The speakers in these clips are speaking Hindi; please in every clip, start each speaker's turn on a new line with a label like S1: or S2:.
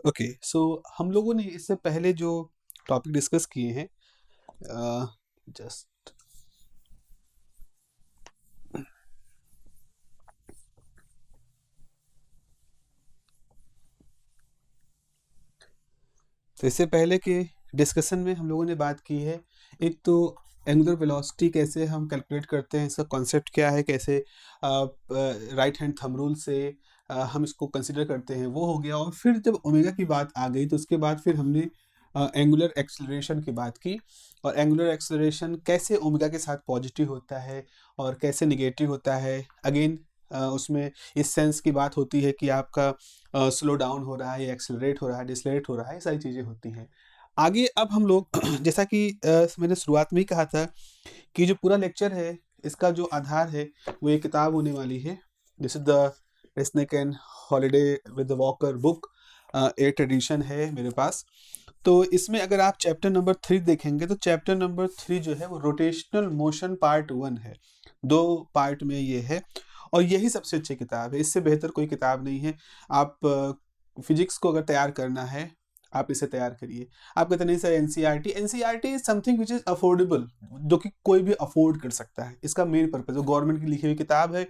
S1: ओके, सो हम लोगों ने इससे पहले जो टॉपिक डिस्कस किए हैं, जस्ट तो इससे पहले के डिस्कशन में हम लोगों ने बात की है, एक तो एंगुलर वेलोसिटी कैसे हम कैलकुलेट करते हैं, इसका कॉन्सेप्ट क्या है, कैसे राइट हैंड थंब रूल से हम इसको कंसिडर करते हैं, वो हो गया। और फिर जब ओमेगा की बात आ गई तो उसके बाद फिर हमने एंगुलर एक्सेलरेशन की बात की, और एंगुलर एक्सेलरेशन कैसे ओमेगा के साथ पॉजिटिव होता है और कैसे निगेटिव होता है। अगेन उसमें इस सेंस की बात होती है कि आपका स्लो डाउन हो रहा है या एक्सेलरेट हो रहा है, डिसलेरेट हो रहा है, ये सारी चीज़ें होती हैं। आगे अब हम लोग जैसा कि मैंने शुरुआत में ही कहा था कि जो पूरा लेक्चर है इसका जो आधार है वो एक किताब होने वाली है। This is the snake and holiday with the walker book, 8th edition है मेरे पास। तो इसमें अगर आप चैप्टर नंबर 3 देखेंगे तो चैप्टर नंबर 3 जो है वो रोटेशनल मोशन पार्ट 1 है। 2 पार्ट में ये है और यही सबसे अच्छी किताब है, इससे बेहतर कोई किताब नहीं है। आप फिजिक्स को अगर तैयार करना है आप इसे तैयार करिए। आप कहते नहीं sir NCERT is something which is affordable, जो कि कोई भी अफोर्ड कर सकता है। इसका मेन पर्पज जो गवर्नमेंट की लिखी हुई किताब है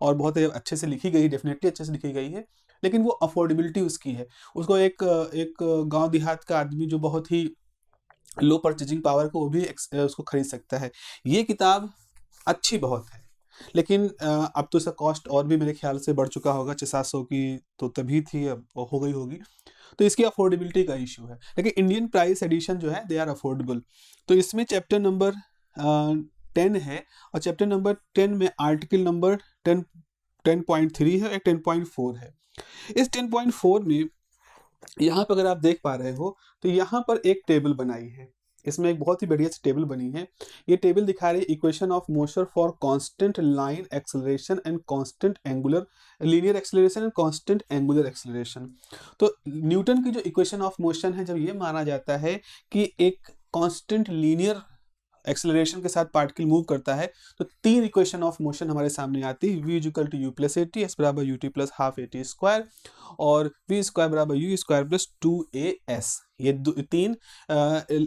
S1: और बहुत अच्छे से लिखी गई, डेफिनेटली अच्छे से लिखी गई है, लेकिन वो अफोर्डेबिलिटी उसकी है। उसको एक गांव देहात का आदमी जो बहुत ही लो परचेजिंग पावर को वो भी उसको खरीद सकता है। ये किताब अच्छी बहुत है, लेकिन अब तो इसका कॉस्ट और भी मेरे ख्याल से बढ़ चुका होगा। 600-700 की तो तभी थी, अब हो गई होगी। तो इसकी अफोर्डेबिलिटी का इशू है, लेकिन इंडियन प्राइस एडिशन जो है दे आर अफोर्डेबल। तो इसमें चैप्टर नंबर 10 है और चैप्टर नंबर 10 में आर्टिकल नंबर 10.3 है और 10.4 है। इस 10.4 में यहाँ पर अगर आप देख पा रहे हो तो यहाँ पर एक टेबल बनाई है। इसमें एक बहुत ही बढ़िया सी टेबल बनी है। ये टेबल दिखा रही है equation of motion for constant line acceleration and constant angular linear acceleration and constant angular acceleration. तो न्यूटन की जो इक्वेशन ऑफ मोशन है, जब ये माना जाता है कि एक कांस्टेंट लीनियर एक्सेलरेशन के साथ पार्टिकल मूव करता है, तो 3 इक्वेशन ऑफ मोशन हमारे सामने आती है। v equal to u plus a t, s बराबर u t plus half a t square और v स्क्वायर बराबर यू स्क्वायर प्लस 2as। ये 3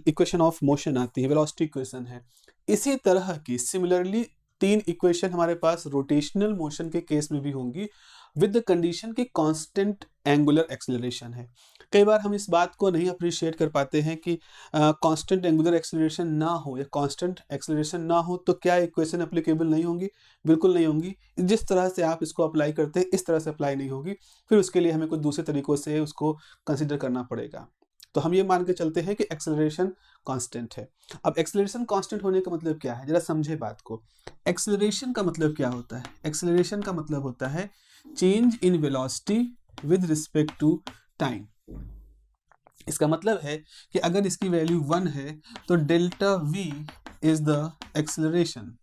S1: इक्वेशन ऑफ मोशन आती है, वेलोसिटी इक्वेशन है। इसी तरह की सिमिलरली 3 इक्वेशन हमारे पास रोटेशनल मोशन के केस में भी होंगी, विद द कंडीशन कि कांस्टेंट एंगुलर एक्सेलरेशन है। कई बार हम इस बात को नहीं अप्रिशिएट कर पाते हैं कि कांस्टेंट एंगुलर एक्सेलरेशन ना हो या कांस्टेंट एक्सेलरेशन ना हो तो क्या इक्वेशन एप्लीकेबल नहीं होंगी? बिल्कुल नहीं होंगी। जिस तरह से आप इसको अप्लाई करते हैं इस तरह से अप्लाई नहीं होगी, फिर उसके लिए हमें कुछ दूसरे तरीकों से उसको कंसिडर करना पड़ेगा। तो हम ये मान के चलते हैं कि एक्सेलरेशन कांस्टेंट है। अब एक्सेलरेशन कांस्टेंट होने का मतलब क्या है, जरा समझे बात को। एक्सेलरेशन का मतलब क्या होता है? एक्सेलरेशन का मतलब होता है change in velocity with respect to time. इसका मतलब है कि अगर इसकी वैल्यू 1 है तो delta v is the acceleration.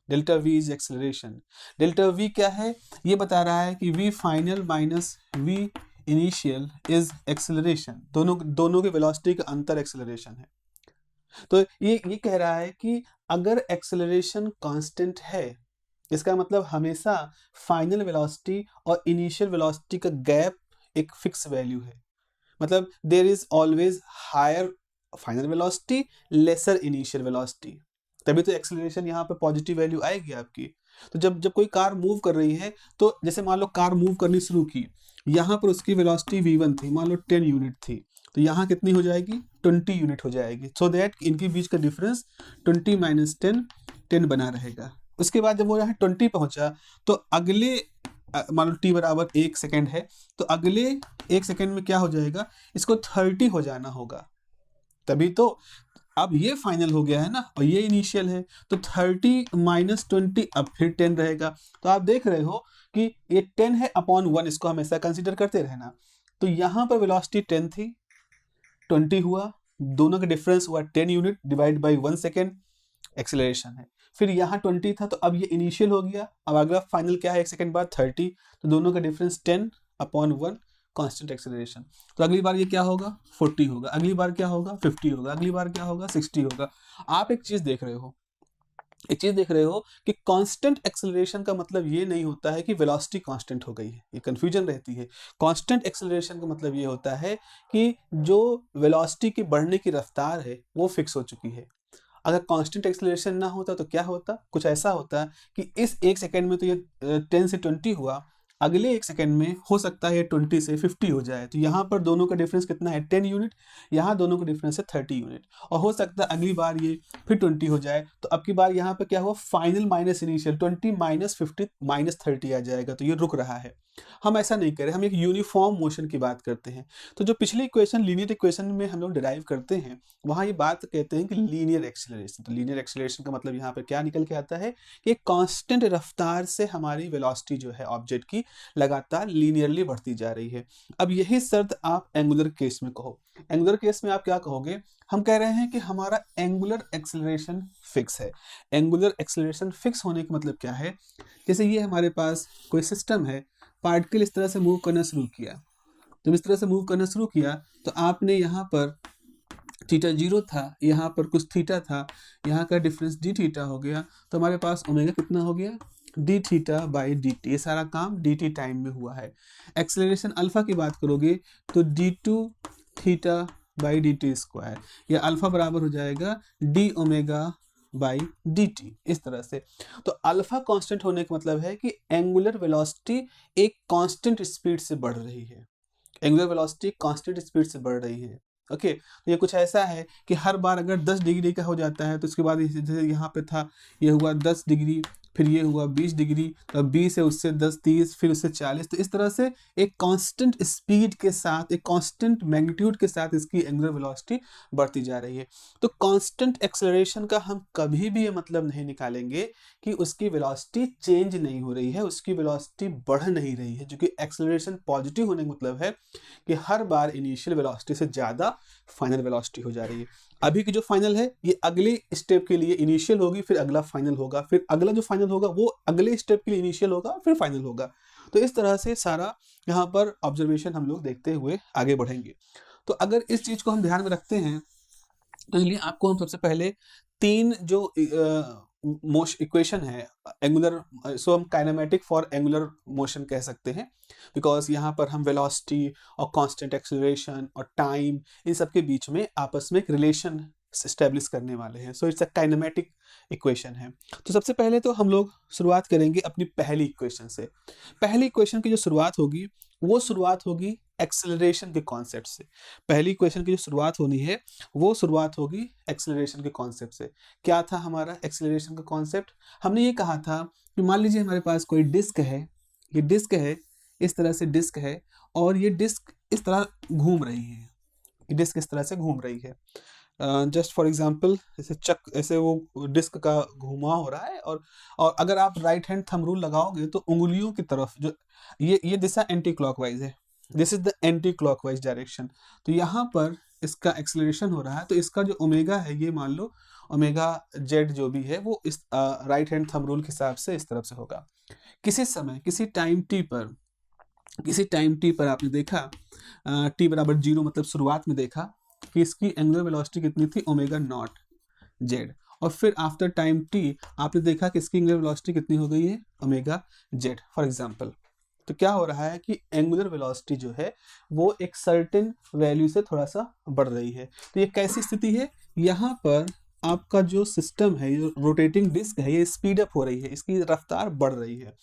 S1: Delta v is acceleration. Delta v क्या है? ये बता रहा है कि v final minus v initial is acceleration. दोनों के वेलोसिटी का अंतर एक्सेलरेशन है। तो ये कह रहा है कि अगर एक्सेलरेशन कांस्टेंट है, इसका मतलब हमेशा फाइनल वेलोसिटी और इनिशियल वेलोसिटी का गैप एक फिक्स वैल्यू है। मतलब there is always higher final velocity, lesser initial velocity, तभी तो एक्सेलरेशन यहाँ पे पॉजिटिव वैल्यू आएगी आपकी। तो जब कोई कार मूव कर रही है, तो जैसे मान लो कार मूव करनी शुरू की, यहाँ पर उसकी वेलोसिटी v1 थी, मान लो 10 यूनिट थी, तो यहाँ कितनी हो जाएगी? 20 यूनिट हो जाएगी। सो दैट इनके बीच का डिफरेंस 20 माइनस 10 बना रहेगा। उसके बाद जब वो यहाँ 20 पहुंचा तो अगले मान लो t बराबर 1 सेकेंड है, तो अगले 1 सेकेंड में क्या हो जाएगा? इसको 30 हो जाना होगा। तभी तो अब ये फाइनल हो गया है ना, और ये इनिशियल है, तो 30 माइनस 20 अब फिर 10 रहेगा। तो आप देख रहे हो कि ये 10 है अपॉन 1, इसको हमेशा कंसीडर करते रहना। तो यहाँ पर वेलोसिटी 10 थी, 20 हुआ, दोनों का डिफरेंस हुआ 10 unit divide by 1 second, acceleration है। फिर यहाँ 20 था तो अब ये इनिशियल हो गया, अब अगला फाइनल क्या है 1 सेकेंड बाद 30, तो दोनों का डिफरेंस 10 अपॉन 1 कांस्टेंट एक्सेलरेशन। तो अगली बार ये क्या होगा? 40 होगा, अगली बार क्या होगा? 50 होगा, अगली बार क्या होगा? 60 होगा। आप एक चीज देख रहे हो, एक चीज देख रहे हो कि कांस्टेंट एक्सेलरेशन का मतलब ये नहीं होता है कि वेलोसिटी कांस्टेंट हो गई है, ये कंफ्यूजन रहती है। कांस्टेंट एक्सेलरेशन का मतलब ये होता है कि जो वेलोसिटी की बढ़ने की रफ्तार है वो फिक्स हो चुकी है। अगर कांस्टेंट एक्सेलरेशन ना होता तो क्या होता, कुछ ऐसा होता कि इस 1 सेकंड में तो ये 10 से 20 हुआ, अगले 1 सेकंड में हो सकता है ये 20 से 50 हो जाए। तो यहाँ पर दोनों का डिफरेंस कितना है, 10 यूनिट, यहाँ दोनों का डिफरेंस है 30 यूनिट। और हो सकता है अगली बार ये फिर 20 हो जाए, तो अब की बार यहाँ पे क्या हुआ, final minus initial, 20 minus 50 minus 30 आ जाएगा, तो ये रुक रहा है। हम ऐसा नहीं करें, हम एक यूनिफॉर्म मोशन की बात करते हैं। तो जो पिछली इक्वेशन लीनियर इक्वेशन में हम लोग डिराइव करते हैं, वहाँ ये बात कहते हैं कि लीनियर एक्सेलरेशन। तो लीनियर एक्सेलरेशन का मतलब यहाँ पर क्या निकल के आता है कि कांस्टेंट रफ्तार से हमारी वेलोसिटी जो है ऑब्जेक्ट की लगातार लीनियरली बढ़ती जा रही है। अब यही शर्त आप एंगुलर केस में कहो। एंगुलर केस में आप क्या कहोगे, हम कह रहे हैं कि हमारा एंगुलर एक्सेलरेशन फिक्स है। एंगुलर एक्सेलरेशन फिक्स होने का मतलब क्या है, जैसे ये हमारे पास कोई सिस्टम है, पार्टिकल इस तरह से मूव करना शुरू किया। जब इस तरह से मूव करना शुरू किया तो आपने यहाँ पर थीटा 0 था, यहाँ पर कुछ थीटा था, यहाँ का डिफरेंस डी थीटा हो गया, तो हमारे पास ओमेगा कितना हो गया, D theta by D T. ये सारा काम डी टी टाइम में हुआ है। एक्सेलरेशन अल्फा की बात करोगे तो D two theta by D T square, या अल्फा बराबर हो जाएगा D omega by D T, इस तरह से। तो अल्फा कांस्टेंट होने का मतलब है कि एंगुलर वेलोसिटी एक कांस्टेंट स्पीड से बढ़ रही है। एंगुलर वेलोसिटी कांस्टेंट स्पीड से बढ़ रही है। ओके, तो ये कुछ ऐसा है कि हर बार अगर 10 डिग्री का हो जाता है तो उसके बाद जैसे यहाँ पे था, ये हुआ 10 डिग्री, फिर ये हुआ 20 डिग्री, तो 20 है उससे 10 30, फिर उससे 40, तो इस तरह से एक कांस्टेंट स्पीड के साथ, एक कांस्टेंट मैग्नीट्यूड के साथ इसकी एंगुलर वेलोसिटी बढ़ती जा रही है। तो कांस्टेंट एक्सेलरेशन का हम कभी भी ये मतलब नहीं निकालेंगे कि उसकी वेलोसिटी चेंज नहीं हो रही है, उसकी वेलोसिटी बढ़ नहीं रही है, जो कि एक्सेलरेशन पॉजिटिव होने का मतलब है कि हर बार इनिशियल वेलोसिटी से ज़्यादा फाइनल वेलोसिटी हो जा रही है। अभी की जो फाइनल है ये अगले स्टेप के लिए इनिशियल होगी, फिर अगला फाइनल होगा, फिर अगला जो फाइनल होगा वो अगले स्टेप के लिए इनिशियल होगा, फिर फाइनल होगा। तो इस तरह से सारा यहाँ पर ऑब्जर्वेशन हम लोग देखते हुए आगे बढ़ेंगे। तो अगर इस चीज़ को हम ध्यान में रखते हैं तो इसलिए आपको हम सबसे पहले 3 जो मोश इक्वेशन है एंगुलर, सो हम काइनेमेटिक फॉर एंगुलर मोशन कह सकते हैं, बिकॉज यहाँ पर हम वेलोसिटी और कांस्टेंट एक्सेलरेशन और टाइम इन सब के बीच में आपस में एक रिलेशन स्टैब्लिश करने वाले हैं। So it's a kinematic equation है। तो सबसे पहले तो हम लोग शुरुआत करेंगे अपनी पहली इक्वेशन से। पहली इक्वेशन की जो शुरुआत होगी वो शुरुआत होगी एक्सेलरेशन के कॉन्सेप्ट से। पहली इक्वेशन की जो शुरुआत होनी है वो शुरुआत होगी एक्सेलरेशन के कॉन्सेप्ट से। क्या था हमारा एक्सेलरेशन का कॉन्सेप्ट, हमने ये कहा था कि मान लीजिए हमारे पास कोई डिस्क है, ये डिस्क है, इस तरह से डिस्क है, और ये डिस्क इस तरह घूम रही है, ये डिस्क इस तरह से घूम रही है। जस्ट फॉर एग्जांपल ऐसे ऐसे वो डिस्क का घुमा हो रहा है, और अगर आप राइट हैंड थंब रूल लगाओगे तो उंगलियों की तरफ जो ये दिशा एंटी क्लॉकवाइज है, this is the anti clockwise direction. तो यहाँ पर इसका एक्सेलरेशन हो रहा है, तो इसका जो ओमेगा है ये मान लो ओमेगा जेड जो भी है वो इस राइट हैंड थंब रूल के हिसाब से इस तरफ से होगा। किसी समय किसी टाइम टी पर आपने देखा टी बराबर 0 मतलब शुरुआत में देखा कि इसकी एंगुलर वेलोसिटी कितनी थी, ओमेगा नॉट जेड, और फिर आफ्टर टाइम टी आपने देखा कि इसकी एंगुलर वेलोसिटी कितनी हो गई है, ओमेगा जेड फॉर एग्जांपल। तो क्या हो रहा है कि एंगुलर वेलोसिटी जो है वो एक सर्टेन वैल्यू से थोड़ा सा बढ़ रही है। तो ये कैसी स्थिति है, यहाँ पर आपका जो सिस्टम है, जो रोटेटिंग डिस्क है, ये स्पीड अप हो रही है, इसकी रफ्तार बढ़ रही है।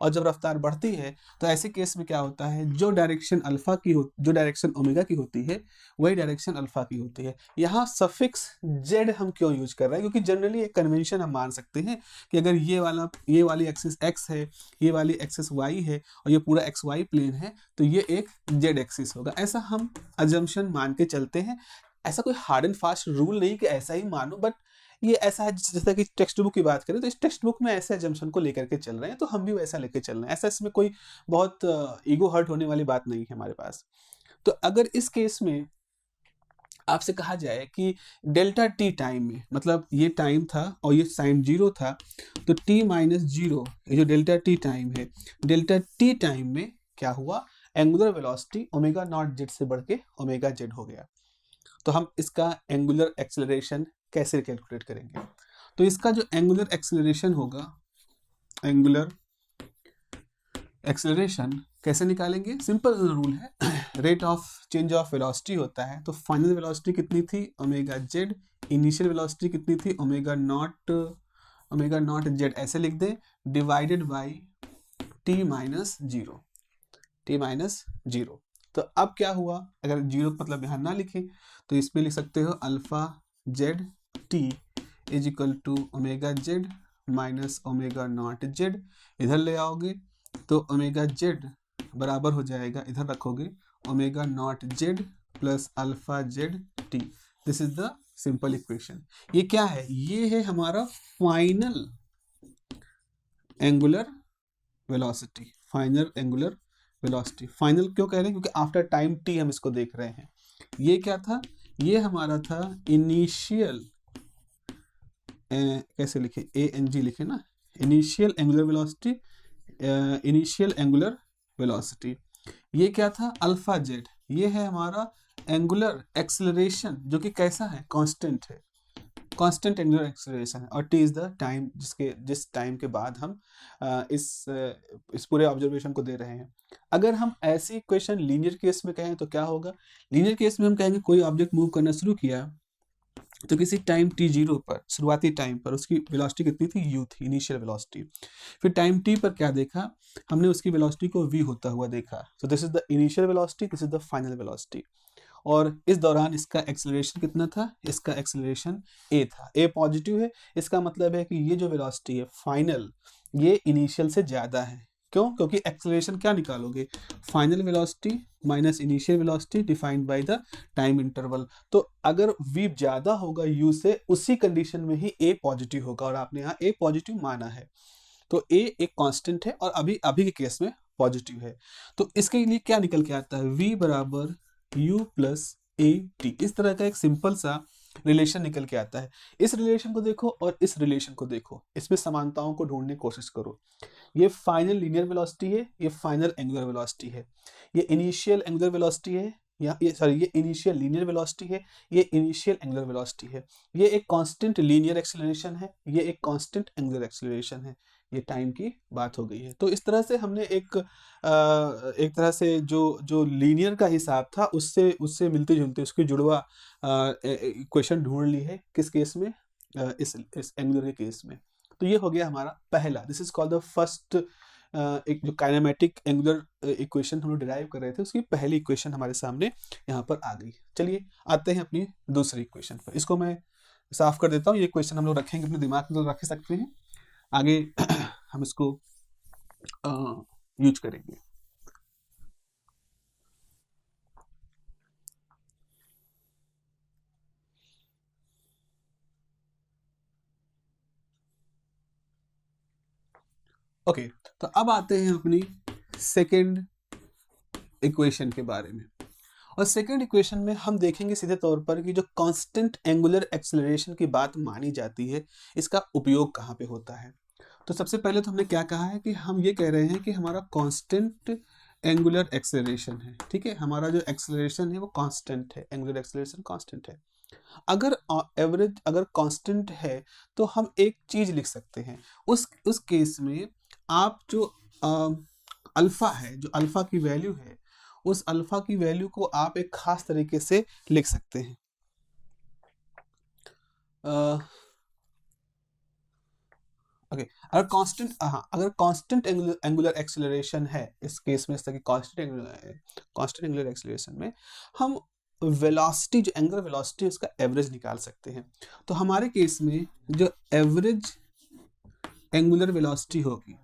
S1: और जब रफ्तार बढ़ती है तो ऐसे केस में क्या होता है, जो डायरेक्शन अल्फा की हो, जो डायरेक्शन ओमेगा की होती है वही डायरेक्शन अल्फा की होती है। यहाँ सफिक्स जेड हम क्यों यूज कर रहे हैं, क्योंकि जनरली एक कन्वेंशन हम मान सकते हैं कि अगर ये वाली एक्सिस एक्स है, ये वाली एक्सिस वाई है, और ये पूरा एक्स वाई प्लेन है, तो ये एक जेड एक्सिस होगा, ऐसा हम अजम्पशन मान के चलते हैं। ऐसा कोई हार्ड एंड फास्ट रूल नहीं कि ऐसा ही मानो, बट ये ऐसा है जैसा कि टेक्स्ट बुक की बात करें तो इस टेक्स्ट बुक में ऐसे एजम्पशन को लेकर के चल रहे हैं, तो हम भी वैसा लेकर चल रहे हैं। ऐसा इसमें कोई बहुत ईगो हर्ट होने वाली बात नहीं है हमारे पास। तो अगर इस केस में आपसे कहा जाए कि डेल्टा टी टाइम में, मतलब ये टाइम था और ये साइन 0 था, तो t माइनस 0 ये जो डेल्टा टी टाइम है, डेल्टा टी टाइम में क्या हुआ, angular velocity omega naught Z से बढ़ के ओमेगा जेड हो गया। तो हम इसका एंगुलर एक्सेलरेशन कैसे कैलकुलेट करेंगे, तो इसका जो एंगुलर एक्सेलरेशन होगा, एंगुलर एक्सेलरेशन कैसे निकालेंगे? सिंपल रूल है, rate of change of velocity होता है, तो फाइनल वेलोसिटी कितनी थी? Omega Z. इनिशियल वेलोसिटी कितनी थी? ओमेगा नॉट जेड, ऐसे लिख दें, divided by T minus zero, T minus zero. तो अब क्या हुआ, अगर जीरो मतलब यहाँ ना लिखें तो इसमें लिख सकते हो alpha Z T is equal to omega Z minus omega not Z. इधर ले आओगे तो ओमेगा जेड बराबर हो जाएगा, इधर रखोगे, omega naught Z plus alpha Z T. This is the simple equation. ये क्या है? ये है हमारा final angular velocity. Final angular velocity, final क्यों कह रहे हैं? क्योंकि आफ्टर टाइम टी हम इसको देख रहे हैं। ये क्या था? ये हमारा था इनिशियल, कैसे लिखे, ANG लिखे ना, initial angular velocity, initial angular velocity. ये क्या था? Alpha Z. ये है हमारा एंगुलर एक्सेलरेशन, जो कि कैसा है? कांस्टेंट है, कांस्टेंट एंगुलर एक्सेलरेशन है। और टी इज द टाइम जिस टाइम के बाद हम इस पूरे ऑब्जर्वेशन को दे रहे हैं। अगर हम ऐसी इक्वेशन लीनियर केस में कहें तो क्या होगा? लीनियर केस में हम कहेंगे कोई ऑब्जेक्ट मूव करना शुरू किया तो किसी टाइम टी जीरो पर, शुरुआती टाइम पर उसकी वेलोसिटी कितनी थी? u थी, इनिशियल वेलोसिटी। फिर टाइम टी पर क्या देखा हमने? उसकी वेलोसिटी को v होता हुआ देखा। So this is the initial velocity, this is the final velocity. और इस दौरान इसका एक्सेलरेशन कितना था? इसका एक्सेलरेशन a था। a पॉजिटिव है, इसका मतलब है कि ये जो वेलोसिटी है फाइनल, ये इनिशियल से ज़्यादा है। क्यों? क्योंकि एक्सेलरेशन क्या निकालोगे? Final velocity minus initial velocity defined by the time interval. तो अगर v ज़्यादा होगा u से, उसी कंडीशन में ही a पॉजिटिव होगा, और आपने यहाँ a पॉजिटिव माना है। तो a एक कांस्टेंट है और अभी के केस में पॉजिटिव है। तो इसके लिए क्या निकल के आता है? v बराबर u प्लस ए टी। इस तरह का एक सिंपल सा रिलेशन निकल के आता है। इस रिलेशन को देखो और इस रिलेशन को देखो, इसमें समानताओं को ढूंढने की कोशिश करो। ये फाइनल लीनियर वेलोसिटी है, ये फाइनल एंगुलर वेलोसिटी है, ये इनिशियल एंगुलर वेलोसिटी है, या ये इनिशियल लीनियर वेलोसिटी है, ये इनिशियल एंगुलर वेलोसिटी है। ये एक कांस्टेंट लीनियर एक्सेलरेशन है, ये एक कांस्टेंट एंगुलर एक्सेलरेशन है। ये टाइम की बात हो गई है। तो इस तरह से हमने एक तरह से जो लीनियर का हिसाब था उससे मिलते जुलते उसकी जुड़वा इक्वेशन ढूंढ ली है। किस केस में? इस एंगुलर के केस में। तो ये हो गया हमारा पहला, this is called the first, एक जो काइनेमेटिक एंगुलर इक्वेशन हम लोग डिराइव कर रहे थे, उसकी पहली इक्वेशन हमारे सामने यहाँ पर आ गई। चलिए आते हैं अपनी दूसरी इक्वेशन पर। इसको मैं साफ कर देता हूँ। ये इक्वेशन हम लोग रखेंगे अपने दिमाग में, तो रख सकते हैं, आगे हम इसको यूज करेंगे। ओके, तो अब आते हैं अपनी सेकेंड इक्वेशन के बारे में। और सेकेंड इक्वेशन में हम देखेंगे सीधे तौर पर कि जो कांस्टेंट एंगुलर एक्सेलरेशन की बात मानी जाती है, इसका उपयोग कहाँ पे होता है। तो सबसे पहले तो हमने क्या कहा है कि हम ये कह रहे हैं कि हमारा कांस्टेंट एंगुलर एक्सेलरेशन है, ठीक है। हमारा जो एक्सेलरेशन है वो कांस्टेंट है, एंगुलर एक्सेलरेशन कांस्टेंट है। अगर एवरेज अगर कांस्टेंट है तो हम एक चीज लिख सकते हैं, उस केस में आप जो अल्फा है, जो अल्फा की वैल्यू है, उस अल्फा की वैल्यू को आप एक खास तरीके से लिख सकते हैं। ओके, अगर कांस्टेंट एंगुलर एक्सेलरेशन है, इस केस में इस तरह की कांस्टेंट एंगुलर एक्सेलरेशन में हम वेलोसिटी, जो एंगुलर वेलोसिटी उसका एवरेज निकाल सकते हैं। तो हमारे केस में जो एवरेज एंगुलर वेलोसिटी होगी,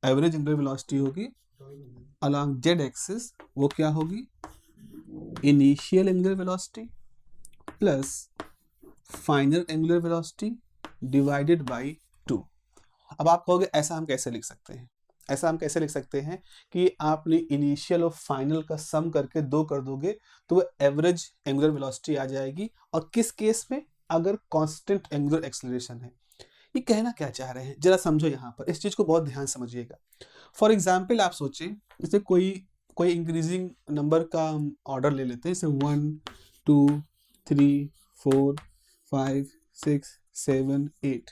S1: एवरेज एंगुलर वेलोसिटी होगी अलोंग जेड एक्सिस, वो क्या होगी? Initial angular velocity plus final angular velocity divided by 2। अब आप कहोगे ऐसा हम कैसे लिख सकते हैं? ऐसा हम कैसे लिख सकते हैं कि आपने इनिशियल और फाइनल का सम करके 2 कर दोगे तो वो एवरेज एंगुलर वेलोसिटी आ जाएगी। और किस केस में? अगर कांस्टेंट एंगुलर एक्सेलरेशन है। ये कहना क्या चाह रहे हैं जरा समझो, यहाँ पर इस चीज को बहुत ध्यान समझिएगा। फॉर एग्जाम्पल आप सोचें, जैसे कोई इंक्रीजिंग नंबर का ऑर्डर ले लेते हैं, जैसे 1 2 3 4 5 6 7.8।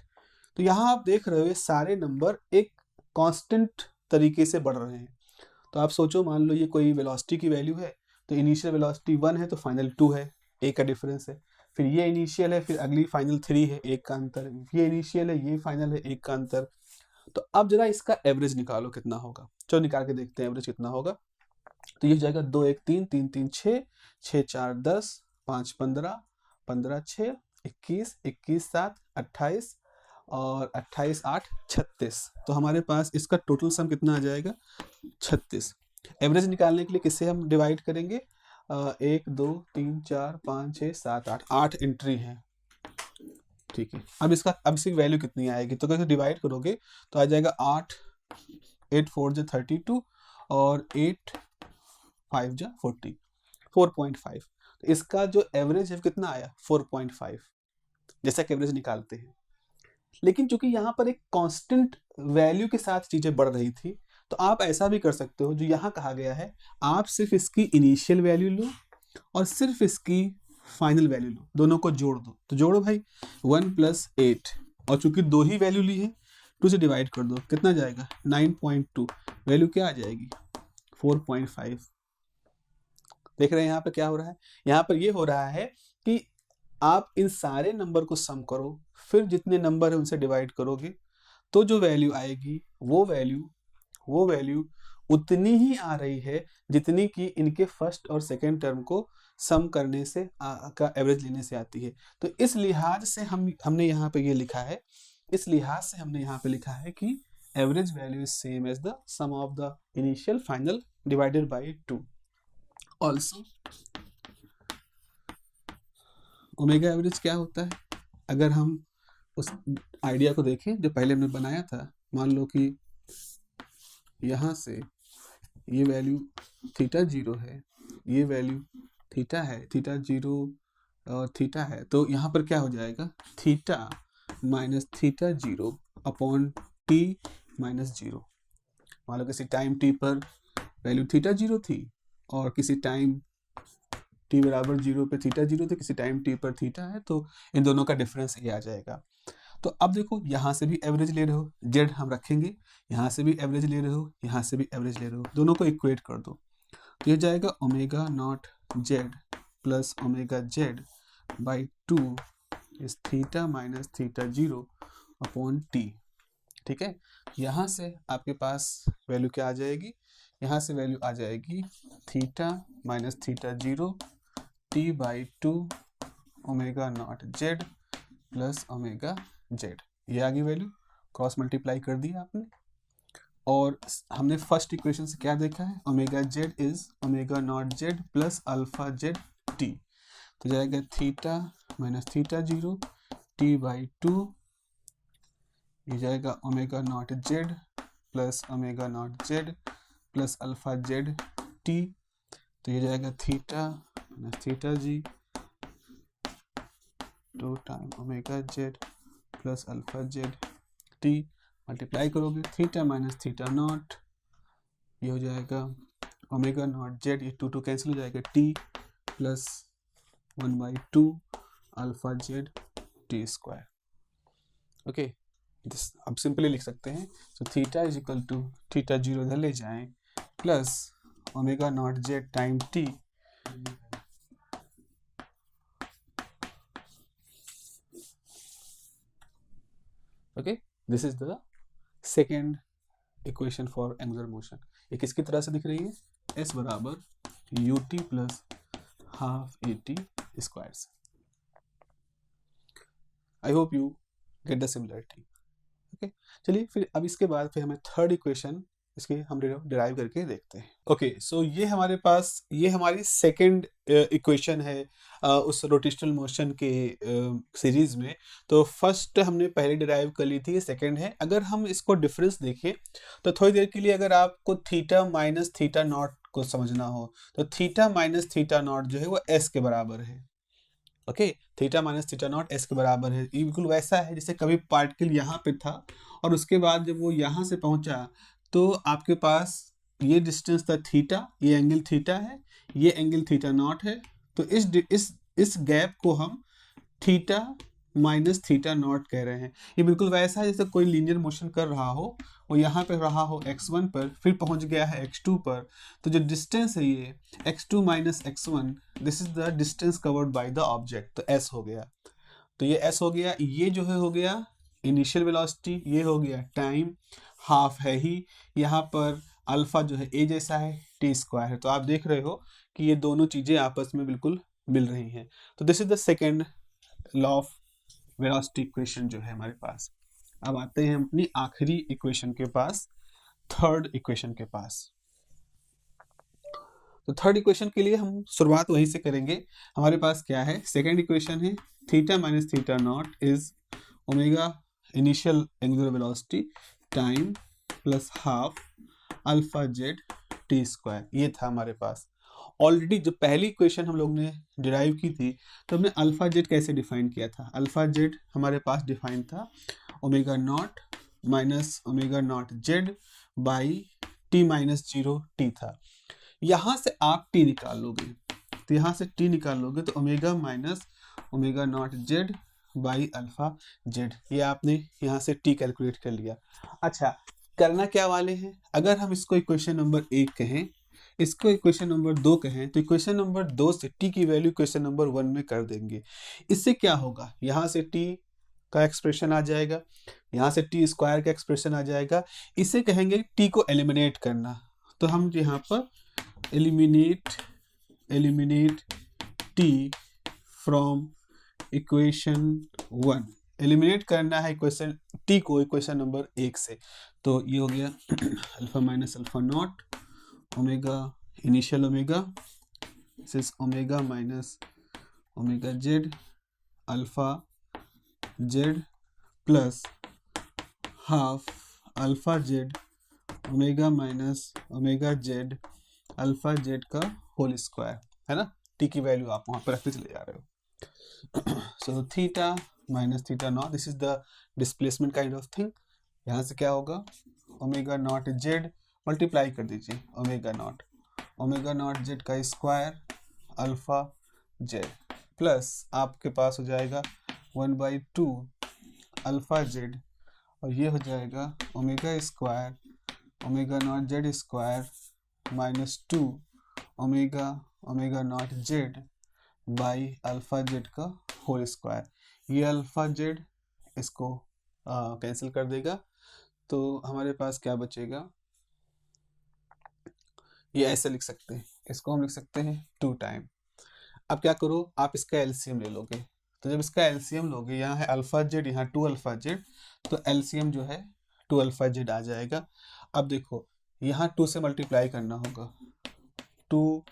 S1: तो यहाँ आप देख रहे हो ये सारे नंबर एक कांस्टेंट तरीके से बढ़ रहे हैं। तो आप सोचो, मान लो ये कोई वेलोसिटी की वैल्यू है, तो इनिशियल वेलोसिटी 1 है तो फाइनल 2 है, एक का डिफरेंस है। फिर ये इनिशियल है, फिर अगली फाइनल 3 है, एक का अंतर। ये इनिशियल है, ये फाइनल है, एक का अंतर। तो अब जरा इसका एवरेज निकालो कितना होगा। चलो निकाल के देखते हैं एवरेज कितना होगा। तो ये हो जाएगा 2 1 3 3 3 6 6 4 10 5 15 15 6 21 21 7 28 और 28 8 36। तो हमारे पास इसका टोटल सम कितना आ जाएगा? 36। एवरेज निकालने के लिए किससे हम डिवाइड करेंगे? 1 2 3 4 5 6 7 8 8 एंट्री है, ठीक है। अब इसकी वैल्यू कितनी आएगी? तो अगर डिवाइड करोगे तो आ जाएगा 8 8 4 जा 32 और 8 5 जा 40, 4.5। तो इसका जो एवरेज है कितना आया? 4.5, जैसा कि एवरेज निकालते हैं। लेकिन चूंकि यहाँ पर एक कांस्टेंट वैल्यू के साथ चीजें बढ़ रही थी, तो आप ऐसा भी कर सकते हो, जो यहाँ कहा गया है, आप सिर्फ इसकी इनिशियल वैल्यू लो और सिर्फ इसकी फाइनल वैल्यू लो, दोनों को जोड़ दो। तो जोड़ो भाई, 1 + 8, और चूंकि दो ही वैल्यू ली है, 2 से डिवाइड कर दो, कितना जाएगा? 9.2। वैल्यू क्या आ जाएगी? 4.5। देख रहे हैं यहाँ पे क्या हो रहा है? यहाँ पर ये हो रहा है कि आप इन सारे नंबर को सम करो, फिर जितने नंबर है उनसे डिवाइड करोगे, तो जो वैल्यू आएगी वो वैल्यू उतनी ही आ रही है जितनी कि इनके फर्स्ट और सेकंड टर्म को सम करने से का एवरेज लेने से आती है। तो इस लिहाज से हमने यहाँ पे ये लिखा है, इस लिहाज से हमने यहाँ पे लिखा है कि average value is same as the sum of the initial final divided by 2। Also omega average क्या होता है? अगर हम उस आइडिया को देखें जो पहले हमने बनाया था, मान लो कि यहाँ से ये वैल्यू थीटा 0 है, ये वैल्यू थीटा है, थीटा 0 और थीटा है, तो यहाँ पर क्या हो जाएगा? Theta minus theta 0 upon T minus 0। मान लो किसी टाइम टी पर वैल्यू थीटा 0 थी और किसी टाइम टी बराबर 0 पे थीटा 0 थे, किसी टाइम टी पर थीटा है, तो इन दोनों का डिफरेंस ये आ जाएगा। तो अब देखो, यहाँ से भी एवरेज ले रहे हो, जेड हम रखेंगे, यहाँ से भी एवरेज ले रहे हो, यहाँ से भी एवरेज ले रहे हो, दोनों को इक्वेट कर दो। तो ये जाएगा omega naught Z plus omega Z by 2 is theta minus theta 0 upon T, ठीक है। यहाँ से आपके पास वैल्यू क्या आ जाएगी? यहाँ से वैल्यू आ जाएगी theta minus theta 0 T by 2 omega naught Z plus omega Z. ये आ गई वैल्यू, क्रॉस मल्टीप्लाई कर दी आपने। और हमने फर्स्ट इक्वेशन से क्या देखा है? Omega Z is omega naught Z plus alpha Z T. तो जाएगा theta minus theta 0 T by 2, ये जाएगा omega naught Z plus omega not Z plus alpha Z T. तो ये जाएगा थीटा माइनस थीटा जी 2 time omega Z plus alpha Z T, multiply करोगे थीटा माइनस थीटा नॉट, ये हो जाएगा ओमेगा नॉट जेड, ये 2 कैंसिल हो जाएगा, t plus 1/2 alpha Z t square. Okay, अब सिंपली लिख सकते हैं। तो theta is equal to theta 0 इधर ले जाएं plus omega not z time t okay, this is the second equation for angular motion. ये किसकी तरह से दिख रही है? एस बराबर u t plus half a t square से। I hope you get the similarity. Okay, चलिए फिर अब इसके बाद फिर हमें थर्ड इक्वेशन इसके हम डिराइव करके देखते हैं। ओके, सो ये हमारे पास ये हमारी सेकेंड इक्वेशन है उस रोटेशनल मोशन के सीरीज में। तो फर्स्ट हमने पहले डिराइव कर ली थी, सेकेंड है। अगर हम इसको डिफरेंस देखें तो थोड़ी देर के लिए अगर आपको थीटा माइनस थीटा नॉट को समझना हो, तो थीटा माइनस थीटा नॉट जो है वो एस के बराबर है। Okay, theta minus theta naught S के बराबर है। ये बिल्कुल वैसा है जैसे कभी पार्टिकल यहाँ पे था और उसके बाद जब वो यहाँ से पहुँचा तो आपके पास ये डिस्टेंस था थीटा, ये एंगल थीटा है, ये एंगल थीटा नॉट है। तो इस गैप को हम थीटा माइनस थीटा नॉट कह रहे हैं। ये बिल्कुल वैसा है जैसे कोई लीनियर मोशन कर रहा हो, वो यहाँ पे रहा हो x1 पर, फिर पहुँच गया है x2 पर, तो जो डिस्टेंस है ये x2 minus x1, this is the distance covered by the object, तो s हो गया। तो ये s हो गया, ये जो है हो गया इनिशियल वेलोसिटी, ये हो गया टाइम, हाफ है ही, यहाँ पर अल्फा जो है a जैसा है, t स्क्वायर है। तो आप देख रहे हो कि ये दोनों चीज़ें आपस में बिल्कुल मिल रही हैं। तो this is the second law of velocity equation जो है हमारे पास। अब आते हैं अपनी आखिरी इक्वेशन के पास, थर्ड इक्वेशन के पास। तो थर्ड इक्वेशन के लिए हम शुरुआत वहीं से करेंगे। हमारे पास क्या है, सेकेंड इक्वेशन है theta minus theta naught is omega initial angular velocity time plus half alpha Z t square. ये था हमारे पास। ऑलरेडी जो पहली इक्वेशन हम लोग ने डिराइव की थी, तो हमने अल्फा जेड कैसे डिफाइन किया था। अल्फा जेड हमारे पास डिफाइन था omega naught minus omega not Z by T minus zero T था। यहाँ से आप टी निकाल लोगे, तो यहाँ से टी निकाल लोगे तो omega minus omega not Z by alpha Z, ये आपने यहाँ से टी कैलकुलेट कर लिया। अच्छा, करना क्या वाले हैं, अगर हम इसको इक्वेशन नंबर 1 कहें, इसको इक्वेशन नंबर 2 कहें, तो इक्वेशन नंबर 2 से टी की वैल्यू इक्वेशन नंबर 1 में कर देंगे। इससे क्या होगा, यहाँ से टी का एक्सप्रेशन आ जाएगा, यहाँ से टी स्क्वायर का एक्सप्रेशन आ जाएगा। इसे कहेंगे टी को एलिमिनेट करना, तो हम यहाँ पर eliminate T from equation 1, eliminate करना है इक्वेशन टी को इक्वेशन नंबर 1 से। तो ये हो गया alpha minus alpha not omega initial omega, this is omega minus omega Z alpha Z plus half alpha Z omega minus omega Z alpha Z का होल स्क्वायर, है ना। टी की वैल्यू आप वहाँ पर रखते चले जा रहे हो। So theta minus theta naught, this is the displacement kind of thing. यहाँ से क्या होगा, ओमेगा नॉट जेड मल्टीप्लाई कर दीजिए ओमेगा नॉट जेड का स्क्वायर अल्फा जेड प्लस आपके पास हो जाएगा 1/2 अल्फा जेड, और ये हो जाएगा omega square omega naught Z square minus 2 omega naught Z by alpha Z का होल स्क्वायर। ये अल्फा जेड इसको कैंसिल कर देगा, तो हमारे पास क्या बचेगा, ये ऐसे लिख सकते हैं, इसको हम लिख सकते हैं 2 टाइम। अब क्या करो, आप इसका एलसीएम ले लोगे, तो जब इसका एलसीएम लोगे, यहाँ है अल्फा जेड, यहाँ 2 अल्फा जेड, तो एलसीएम जो है 2 अल्फा जेड आ जाएगा। अब देखो, यहाँ 2 से मल्टीप्लाई करना होगा, 2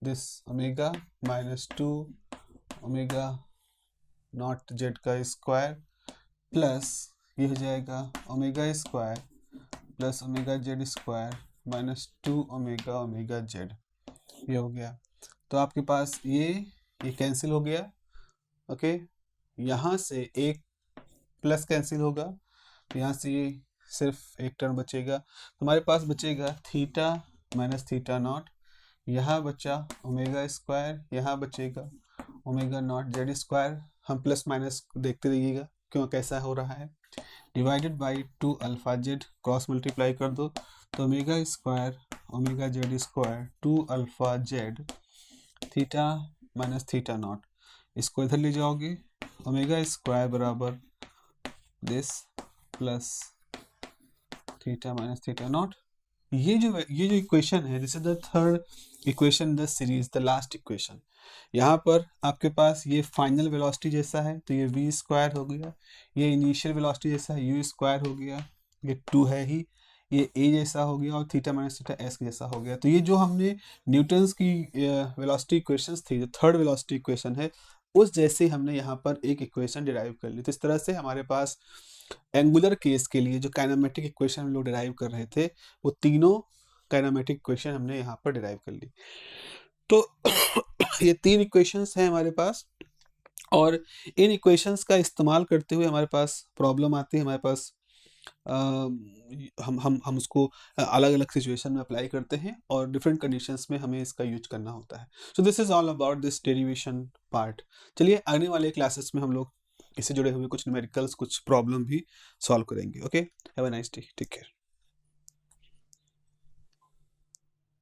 S1: this omega minus 2 omega naught Z का स्क्वायर प्लस ये हो जाएगा omega square plus omega Z square minus 2 omega Z, ये हो गया। तो आपके पास ये कैंसिल हो गया, ओके। यहाँ से एक प्लस कैंसिल होगा, तो यहाँ से ये सिर्फ एक टर्म बचेगा, तुम्हारे पास बचेगा थीटा माइनस थीटा नॉट, यहाँ बचा ओमेगा स्क्वायर, यहाँ बचेगा ओमेगा नॉट जेड स्क्वायर। हम प्लस माइनस देखते रहिएगा क्यों कैसा हो रहा है, divided by 2 alpha Z, cross multiply कर दो, तो omega square omega Z square 2 alpha Z theta minus theta naught, इसको इधर ले जाओगे, ओमेगा स्क्वायर बराबर this plus theta minus theta naught. ये जो इक्वेशन है, this is the third equation the series, the last equation. यहाँ पर आपके पास ये फाइनल वेलोसिटी जैसा है, तो ये v स्क्वायर हो गया, ये इनिशियल वेलोसिटी जैसा है u स्क्वायर हो गया, ये 2 है ही, ये a जैसा हो गया, और थीटा माइनस थीटा s जैसा हो गया। तो ये जो हमने न्यूटन्स की वेलोसिटी इक्वेशंस थी, जो थर्ड वेलोसिटी इक्वेशन है, उस जैसे हमने यहाँ पर एक इक्वेशन डिराइव कर ली। तो इस तरह से हमारे पास एंगुलर केस के लिए जो काइनेमेटिक इक्वेशन हम लोग डिराइव कर रहे थे, वो तीनों काइनेमेटिक इक्वेशन हमने यहाँ पर डिराइव कर ली। तो ये 3 इक्वेशंस हैं हमारे पास, और इन इक्वेशंस का इस्तेमाल करते हुए हमारे पास प्रॉब्लम आती है, हमारे पास हम उसको अलग अलग सिचुएशन में अप्लाई करते हैं, और डिफरेंट कंडीशंस में हमें इसका यूज करना होता है। So this is all about this derivation part. चलिए आने वाले क्लासेस में हम लोग इससे जुड़े हुए कुछ न्यूमेरिकल्स, कुछ प्रॉब्लम भी सॉल्व करेंगे। Okay, have a nice day, take care.